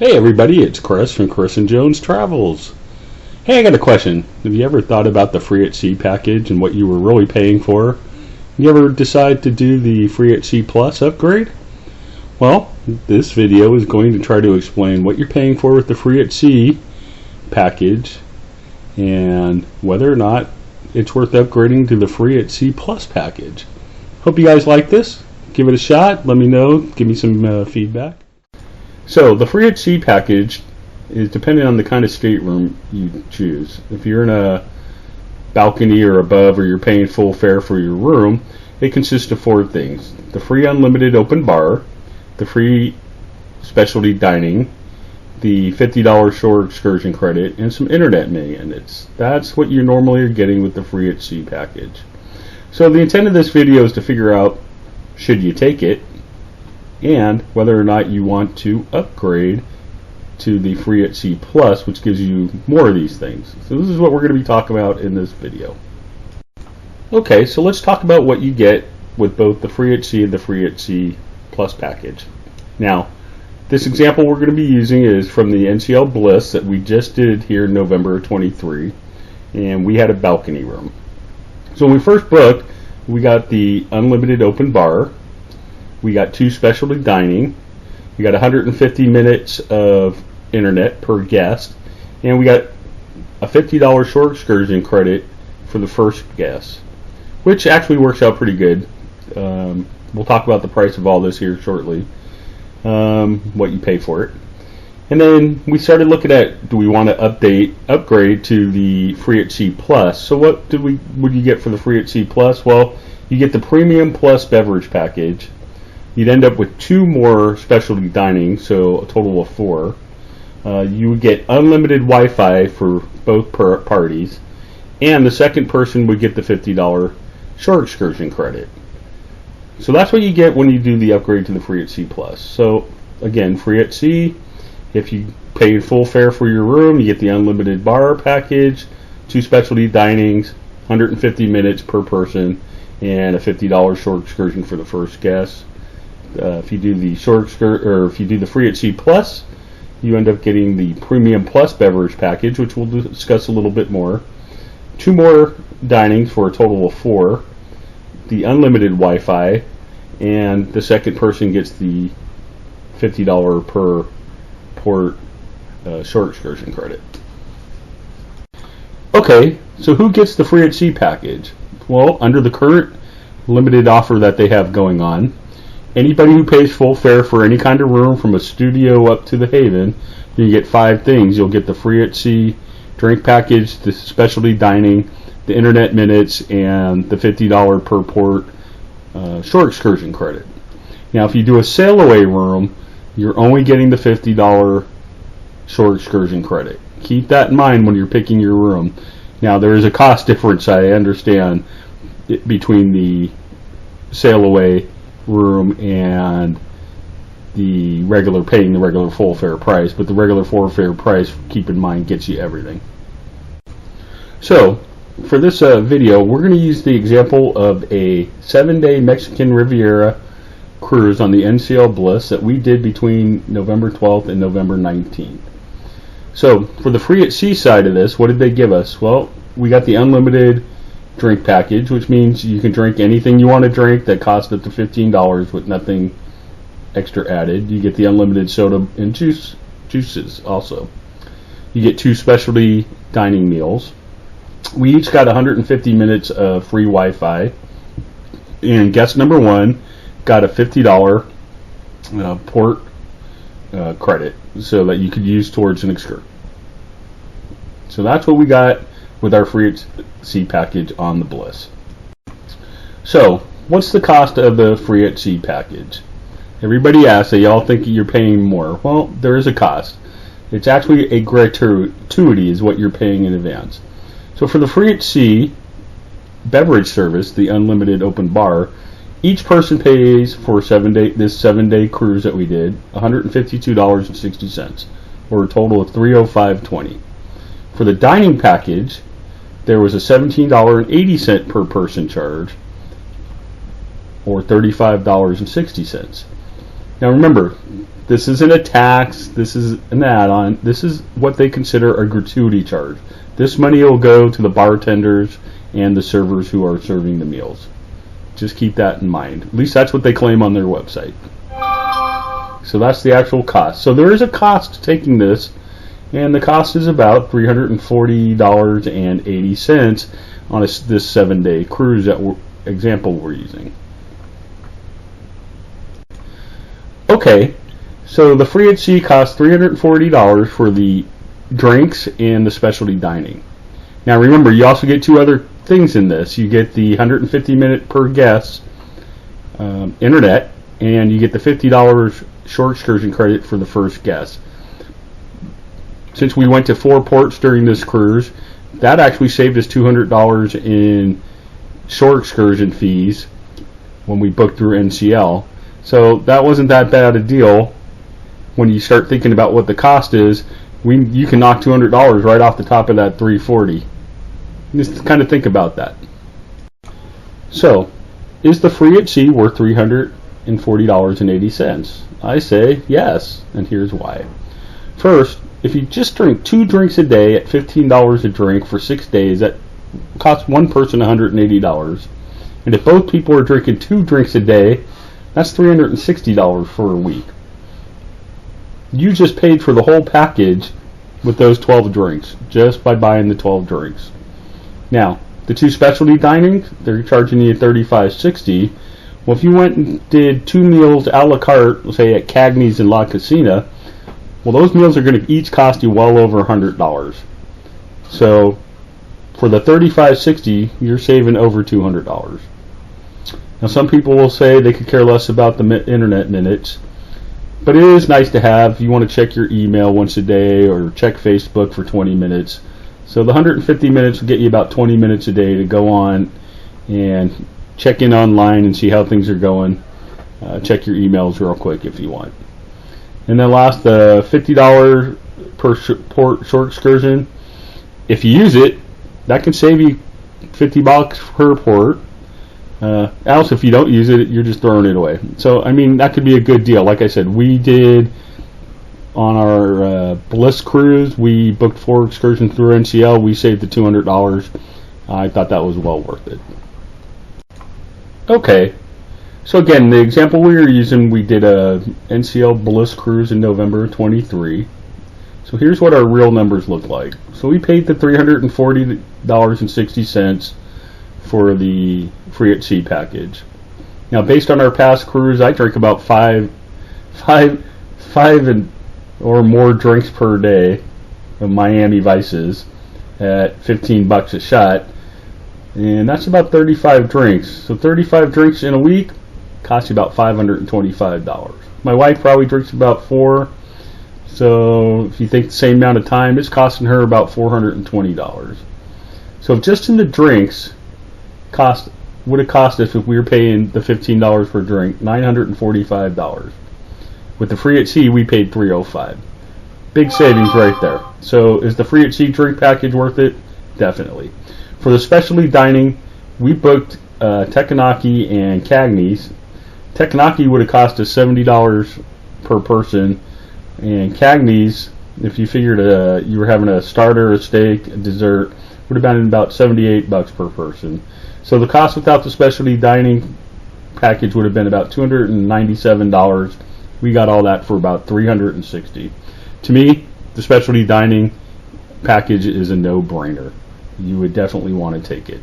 Hey everybody, it's Chris from Chris and Joan's Travels. Hey, I got a question. Have you ever thought about the Free at Sea package and what you were really paying for? You ever decide to do the Free at Sea Plus upgrade? Well, this video is going to try to explain what you're paying for with the Free at Sea package and whether or not it's worth upgrading to the Free at Sea Plus package. Hope you guys like this. Give it a shot. Let me know. Give me some feedback. So the Free at Sea package is dependent on the kind of stateroom you choose. If you're in a balcony or above, or you're paying full fare for your room, it consists of four things: the free unlimited open bar, the free specialty dining, the $50 shore excursion credit, and some internet minutes. That's what you normally are getting with the Free at Sea package. So the intent of this video is to figure out, should you take it, and whether or not you want to upgrade to the Free at Sea Plus, which gives you more of these things. So this is what we're going to be talking about in this video. Okay, so let's talk about what you get with both the Free at Sea and the Free at Sea Plus package. Now, this example we're going to be using is from the NCL Bliss that we just did here in November of 23, and we had a balcony room. So when we first booked, we got the unlimited open bar, we got 2 specialty dining, we got 150 minutes of internet per guest, and we got a $50 shore excursion credit for the first guest, which actually works out pretty good. We'll talk about the price of all this here shortly, what you pay for it. And then we started looking at, do we want to upgrade to the Free at Sea Plus? So what would you get for the Free at Sea Plus? Well, you get the Premium Plus beverage package. You'd end up with 2 more specialty dining, so a total of 4. You would get unlimited Wi-Fi for both parties, and the second person would get the $50 shore excursion credit. So that's what you get when you do the upgrade to the Free at Sea Plus. So again, Free at Sea, if you pay full fare for your room, you get the unlimited bar package, 2 specialty dinings, 150 minutes per person, and a $50 shore excursion for the first guest. If you do the if you do the Free at Sea Plus, you end up getting the Premium Plus beverage package, which we'll discuss a little bit more. 2 more dinings for a total of 4. The unlimited Wi-Fi, and the second person gets the $50 per port shore excursion credit. Okay, so who gets the Free at Sea package? Well, under the current limited offer that they have going on, anybody who pays full fare for any kind of room from a studio up to the Haven, you get 5 things. You'll get the Free at Sea drink package, the specialty dining, the internet minutes, and the $50 per port shore excursion credit. Now, if you do a sail away room, you're only getting the $50 shore excursion credit. Keep that in mind when you're picking your room. Now, there is a cost difference, I understand, between the sail away room and the paying the regular full fare price, but the regular full fare price, keep in mind, gets you everything. So for this video, we're going to use the example of a 7-day Mexican Riviera cruise on the NCL Bliss that we did between November 12th and November 19th. So for the Free at Sea side of this, what did they give us? Well, we got the unlimited drink package, which means you can drink anything you want to drink that costs up to $15 with nothing extra added. You get the unlimited soda and juices also. You get 2 specialty dining meals. We each got 150 minutes of free Wi-Fi, and guest number 1 got a $50 port credit so that you could use towards an excursion. So that's what we got with our Free at Sea package on the Bliss. So, what's the cost of the Free at Sea package? Everybody asks, they all think you're paying more. Well, there is a cost. It's actually a gratuity is what you're paying in advance. So for the Free at Sea beverage service, the unlimited open bar, each person pays for this 7-day cruise that we did $152.60, or a total of $305.20. For the dining package, there was a $17.80 per person charge, or $35.60. Now remember, This isn't a tax. This is an add-on. This is what they consider a gratuity charge. This money will go to the bartenders and the servers who are serving the meals. Just keep that in mind. At least that's what they claim on their website. So that's the actual cost. So there is a cost to taking this, and the cost is about $340.80 on this 7-day cruise example we're using. Okay, so the free at sea costs $340 for the drinks and the specialty dining. Now remember, you also get 2 other things in this. You get the 150-minute per guest internet, and you get the $50 shore excursion credit for the first guest. Since we went to 4 ports during this cruise, that actually saved us $200 in shore excursion fees when we booked through NCL. So that wasn't that bad a deal. When you start thinking about what the cost is, you can knock $200 right off the top of that $340. Just kind of think about that. So, is the free at sea worth $340.80? I say yes, and here's why. First, if you just drink 2 drinks a day at $15 a drink for 6 days, that costs one person $180. And if both people are drinking 2 drinks a day, that's $360 for a week. You just paid for the whole package with those 12 drinks, just by buying the 12 drinks. Now, the 2 specialty dinings, they're charging you $35.60. Well, if you went and did 2 meals a la carte, say at Cagney's and La Casina, well, those meals are going to each cost you well over $100. So, for the $35.60, you're saving over $200. Now, some people will say they could care less about the internet minutes, but it is nice to have. You want to check your email once a day or check Facebook for 20 minutes. So the 150 minutes will get you about 20 minutes a day to go on and check in online and see how things are going. Check your emails real quick if you want. And then last, the $50 per port short excursion. If you use it, that can save you $50 per port. Else, if you don't use it, you're just throwing it away. So, I mean, that could be a good deal. Like I said, we did on our Bliss cruise, we booked 4 excursions through NCL. We saved the $200. I thought that was well worth it. Okay, so again, the example we were using, we did a NCL Bliss cruise in November of 23. So here's what our real numbers look like. So we paid the $340.60 for the free at sea package. Now, based on our past cruise, I drink about five or more drinks per day of Miami Vices at $15 a shot, and that's about 35 drinks. So 35 drinks in a week costs you about $525. My wife probably drinks about 4, so if you think the same amount of time, it's costing her about $420. So just in the drinks would have cost us, if we were paying the $15 per drink, $945. With the free at sea, we paid $305. Big savings right there. So is the free at sea drink package worth it? Definitely. For the specialty dining, we booked Tekanaki and Cagney's. Tekanaki would have cost us $70 per person, and Cagney's, if you figured you were having a starter, a steak, a dessert, would have been about $78 per person. So the cost without the specialty dining package would have been about $297. We got all that for about $360. To me, the specialty dining package is a no-brainer. You would definitely want to take it.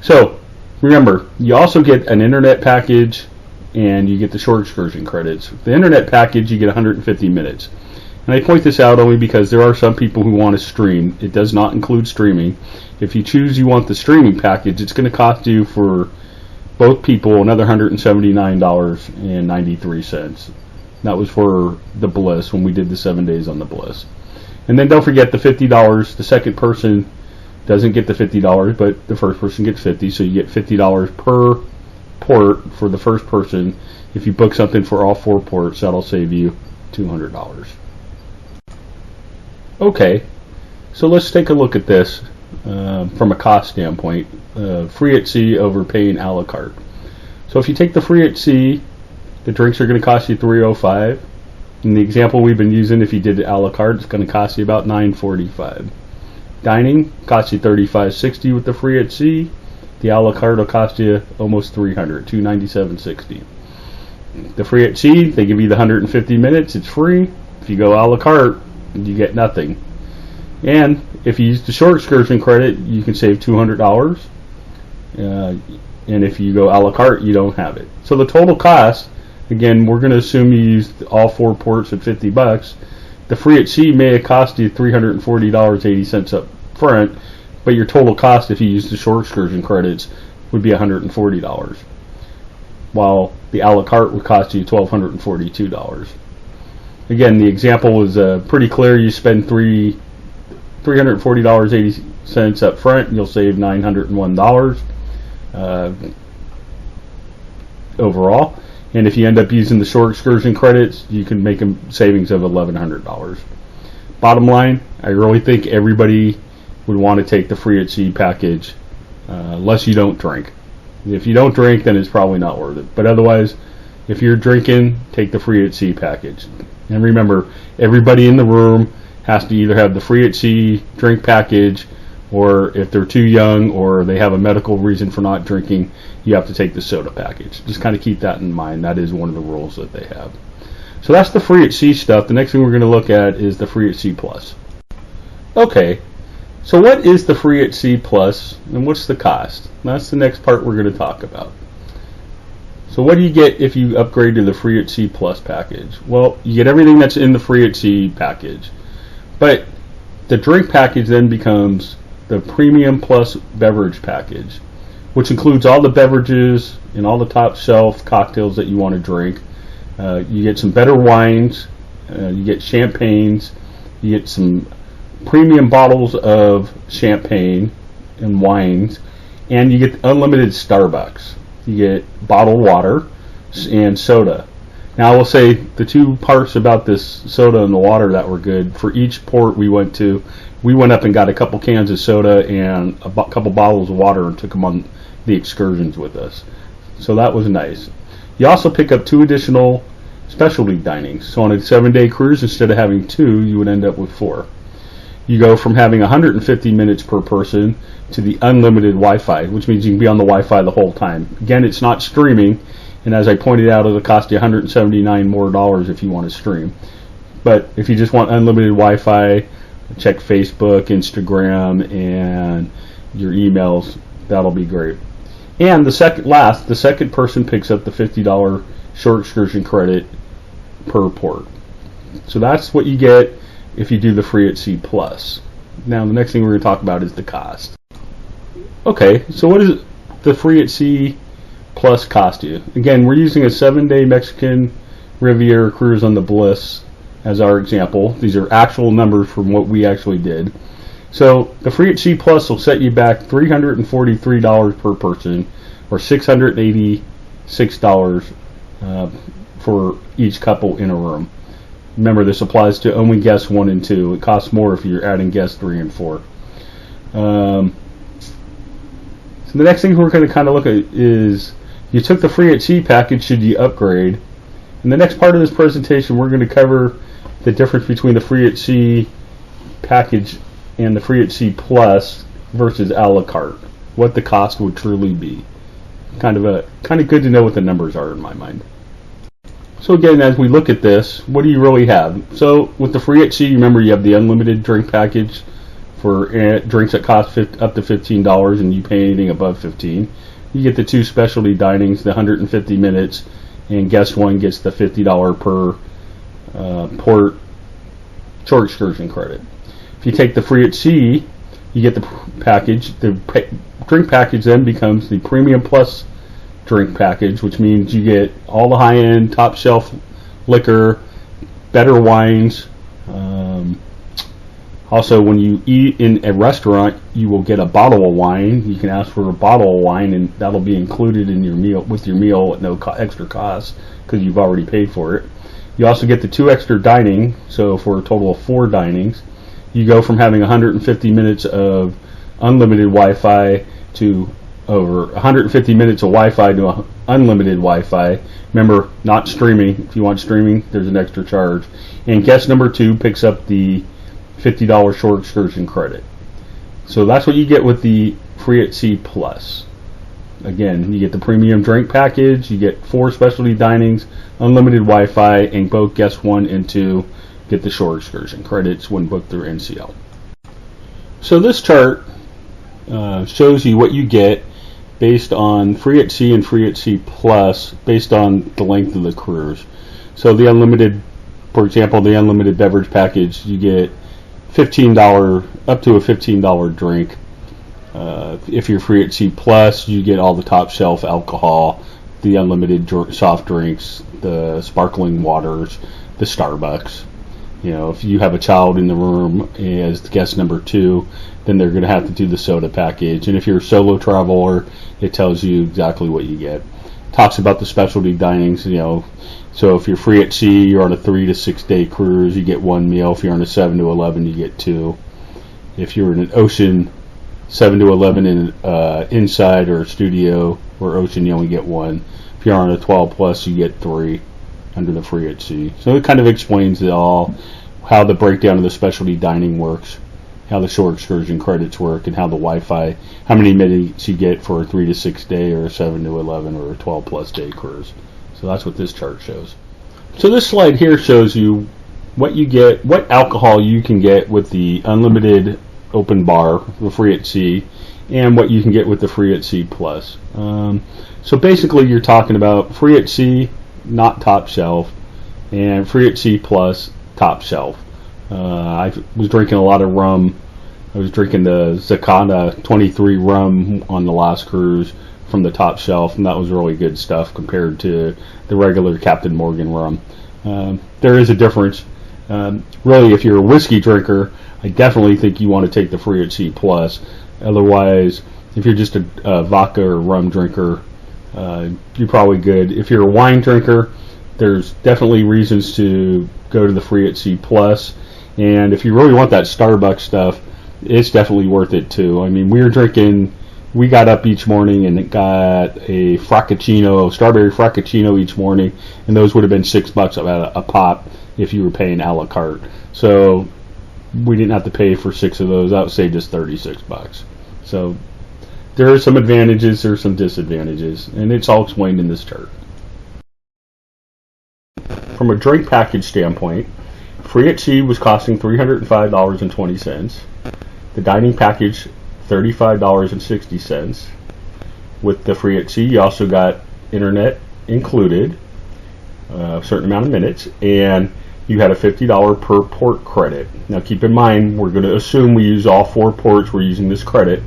So remember, you also get an internet package and you get the short excursion credits. The internet package, you get 150 minutes. And I point this out only because there are some people who want to stream. It does not include streaming. If you choose you want the streaming package, it's going to cost you, for both people, another $179.93. That was for the Bliss when we did the 7 days on the Bliss. And then don't forget the $50. The second person doesn't get the $50, but the first person gets $50. So you get $50 per port for the first person. If you book something for all 4 ports, that'll save you $200. Okay, so let's take a look at this from a cost standpoint. Free at sea over paying a la carte. So if you take the free at sea the drinks are going to cost you $3.05. In the example we've been using, if you did it a la carte, it's going to cost you about $9.45. Dining costs you $35.60 with the free at sea. The a la carte will cost you almost $300, $297.60. The free at sea, they give you the 150 minutes, it's free. If you go a la carte, you get nothing. And if you use the short excursion credit, you can save $200. And if you go a la carte, you don't have it. So the total cost, again, we're going to assume you used all 4 ports at $50. The free at sea may have cost you $340.80 up front, but your total cost if you use the short excursion credits would be $140, while the a la carte would cost you $1,242. Again, the example was pretty clear. You spend $340.80 up front, and you'll save $901 overall. And if you end up using the short excursion credits, you can make a savings of $1,100. Bottom line, I really think everybody would want to take the free at sea package, unless you don't drink. If you don't drink, then it's probably not worth it. But otherwise, if you're drinking, take the free at sea package. And remember, everybody in the room has to either have the free at sea drink package, or if they're too young or they have a medical reason for not drinking, you have to take the soda package. Just kind of keep that in mind. That is one of the rules that they have. So that's the free at sea stuff. The next thing we're going to look at is the free at sea plus. Okay, so what is the free at sea plus and what's the cost? That's the next part we're going to talk about. So what do you get if you upgrade to the free at sea plus package? Well, you get everything that's in the free at sea package, but the drink package then becomes the premium plus beverage package, which includes all the beverages and all the top shelf cocktails that you want to drink. You get some better wines, you get champagnes, you get some premium bottles of champagne and wines, and you get unlimited Starbucks. You get bottled water and soda. Now I will say the two parts about this soda and the water that were good, for each port we went to, we went up and got a couple cans of soda and a couple bottles of water and took them on the excursions with us. So that was nice. You also pick up 2 additional specialty dinings. So on a 7-day cruise, instead of having 2, you would end up with 4. You go from having 150 minutes per person to the unlimited Wi-Fi, which means you can be on the Wi-Fi the whole time. Again, it's not streaming, and as I pointed out, it'll cost you $179 more if you want to stream. But if you just want unlimited Wi-Fi, check Facebook, Instagram, and your emails, that'll be great. And the second person picks up the $50 short excursion credit per port. So that's what you get if you do the free at sea plus. Now the next thing we're going to talk about is the cost. Okay, so what does the free at sea plus cost you? Again, we're using a 7-day Mexican Riviera cruise on the Bliss as our example. These are actual numbers from what we actually did. So the free at sea plus will set you back $343 per person, or $686 for each couple in a room. Remember, this applies to only guests 1 and 2. It costs more if you're adding guests 3 and 4. So the next thing we're going to kind of look at is, you took the free at sea package, should you upgrade? In the next part of this presentation, we're going to cover the difference between the free at sea package and the free at sea plus versus a la carte. What the cost would truly be. Kind of good to know what the numbers are in my mind. So again, as we look at this, what do you really have? So with the free at sea, remember you have the unlimited drink package for drinks that cost up to $15, and you pay anything above $15. You get the 2 specialty dinings, the 150 minutes, and guest 1 gets the $50 per port short excursion credit. If you take the free at sea, you get the package. The drink package then becomes the premium plus drink package, which means you get all the high-end, top-shelf liquor, better wines. Also, when you eat in a restaurant, you will get a bottle of wine. You can ask for a bottle of wine, and that'll be included in your meal at no extra cost because you've already paid for it. You also get the 2 extra dining, so for a total of 4 dinings. You go from having 150 minutes of unlimited Wi-Fi to over 150 minutes of Wi-Fi to unlimited Wi-Fi. Remember, not streaming. If you want streaming, there's an extra charge. And guest number 2 picks up the $50 shore excursion credit. So that's what you get with the Free at Sea Plus. Again, you get the premium drink package, you get 4 specialty dinings, unlimited Wi-Fi, and both guests 1 and 2 get the shore excursion credits when booked through NCL. So this chart shows you what you get based on Free at Sea and Free at Sea Plus based on the length of the cruise. So the unlimited, for example, the unlimited beverage package, you get $15 up to a $15 drink. If you're Free at Sea Plus, you get all the top shelf alcohol, the unlimited soft drinks, the sparkling waters, the Starbucks. You know, if you have a child in the room as guest number 2, then they're going to have to do the soda package. And if you're a solo traveler, it tells you exactly what you get. Talks about the specialty dinings, you know. So if you're Free at Sea, you're on a 3 to 6 day cruise, you get 1 meal. If you're on a 7 to 11, you get 2. If you're in an ocean 7 to 11 in inside or studio or ocean, you only get 1. If you're on a 12 plus, you get 3 under the Free at Sea. So it kind of explains it all, how the breakdown of the specialty dining works, how the shore excursion credits work, and how the Wi-Fi, how many minutes you get for a 3 to 6 day or a 7 to 11 or a 12 plus day cruise. So that's what this chart shows. So this slide here shows you what you get, what alcohol you can get with the unlimited open bar, the Free at Sea, and what you can get with the Free at Sea Plus. So basically you're talking about Free at Sea, not top shelf, and Free at Sea Plus, top shelf. I was drinking a lot of rum. I was drinking the Zacana 23 rum on the last cruise from the top shelf, and that was really good stuff compared to the regular Captain Morgan rum. There is a difference. Really, if you're a whiskey drinker, I definitely think you want to take the Free at Sea Plus. Otherwise, if you're just a vodka or rum drinker, you're probably good. If you're a wine drinker, there's definitely reasons to go to the Free at Sea Plus. And if you really want that Starbucks stuff, it's definitely worth it too. I mean, we got up each morning and got a frappuccino, strawberry frappuccino each morning, and those would have been $6 a pop if you were paying a la carte. So we didn't have to pay for 6 of those. That would save us $36. So there are some advantages, there are some disadvantages, and it's all explained in this chart. From a drink package standpoint, Free at Sea was costing $305.20. The dining package, $35.60. With the Free at Sea, you also got internet included, a certain amount of minutes, and you had a $50 per port credit. Now keep in mind, we're going to assume we use all 4 ports we're using this credit,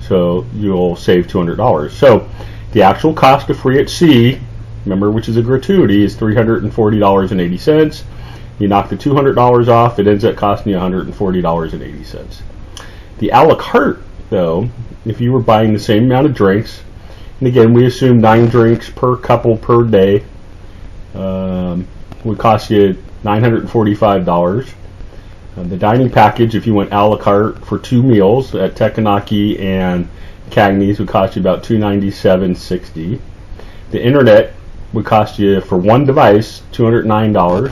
so you'll save $200. So the actual cost of Free at Sea, remember, which is a gratuity, is $340.80. You knock the $200 off, it ends up costing you $140.80. The a la carte, though, if you were buying the same amount of drinks, and again, we assume 9 drinks per couple per day, would cost you $945. The dining package, if you went a la carte for 2 meals at Tekanaki and Cagney's, would cost you about $297.60. The internet would cost you, for 1 device, $209,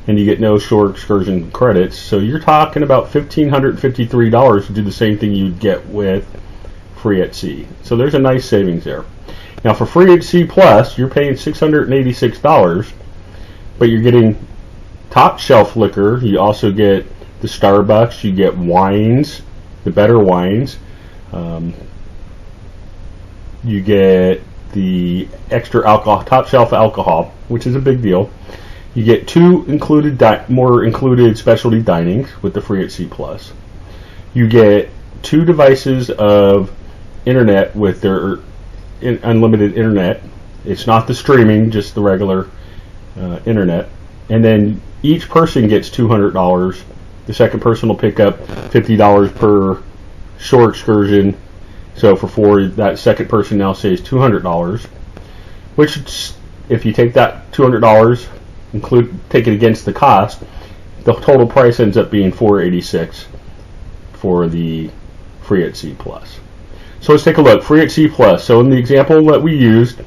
and you get no shore excursion credits. So you're talking about $1,553 to do the same thing you'd get with Free at Sea. So there's a nice savings there. Now for Free at Sea Plus, you're paying $686, but you're getting top shelf liquor. You also get the Starbucks. You get wines, the better wines. You get the extra alcohol, top shelf alcohol, which is a big deal. You get 2 included, more included specialty dinings with the Free at Sea Plus. You get 2 devices of internet with their unlimited internet. It's not the streaming, just the regular internet. And then each person gets $200. The second person will pick up $50 per shore excursion. So for 4, that second person now saves $200. Which, if you take that $200, take it against the cost, the total price ends up being $486 for the Free at Sea Plus. So let's take a look. Free at Sea Plus. So in the example that we used,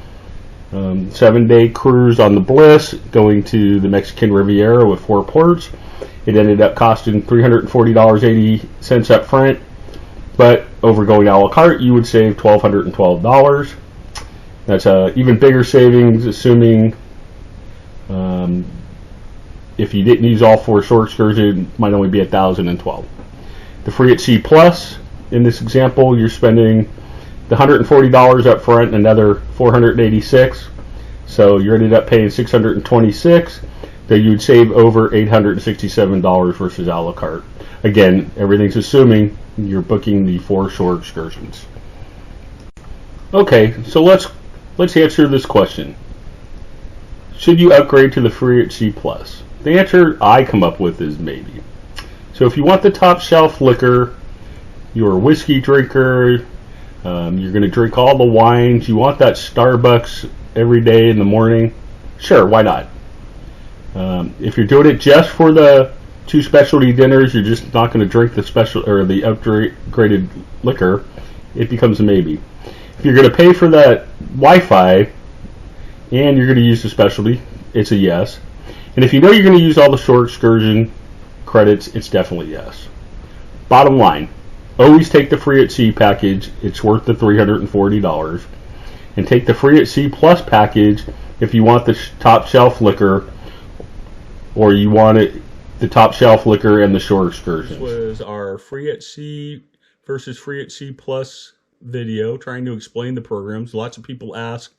7-day cruise on the Bliss going to the Mexican Riviera with 4 ports. It ended up costing $340.80 up front, but over going a la carte, you would save $1,212. That's a even bigger savings, assuming if you didn't use all 4 shore excursions, it might only be $1,012. The Free at Sea Plus, in this example, you're spending the $140 up front and another $486, so you ended up paying $626. So you would save over $867 versus a la carte. Again, everything's assuming you're booking the 4 shore excursions. Okay, so let's answer this question. Should you upgrade to the Free at Sea Plus? The answer I come up with is maybe. So if you want the top shelf liquor, you're a whiskey drinker, you're going to drink all the wines, you want that Starbucks every day in the morning, sure, why not? If you're doing it just for the 2 specialty dinners, you're just not going to drink the special or the upgraded liquor, it becomes a maybe. If you're going to pay for that Wi-Fi and you're going to use the specialty, it's a yes. And if you know you're going to use all the shore excursion credits, it's definitely yes. Bottom line, always take the Free at Sea package. It's worth the $340. And take the Free at Sea Plus package if you want the top shelf liquor, or you want the top shelf liquor and the shore excursions. This was our Free at Sea versus Free at Sea Plus video trying to explain the programs. Lots of people ask,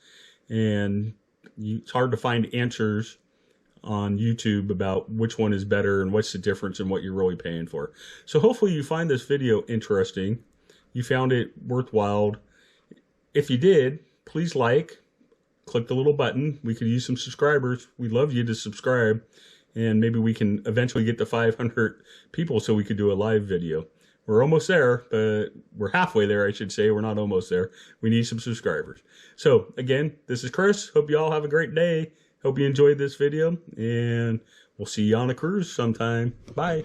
and it's hard to find answers on YouTube about which one is better and what's the difference and what you're really paying for. So hopefully you find this video interesting. You found it worthwhile. If you did, please click the little button. We could use some subscribers. We'd love you to subscribe, and maybe we can eventually get to 500 people so we could do a live video. We're almost there, but we're halfway there, I should say. We're not almost there. We need some subscribers. So again, this is Chris. Hope you all have a great day. Hope you enjoyed this video, and we'll see you on a cruise sometime. Bye.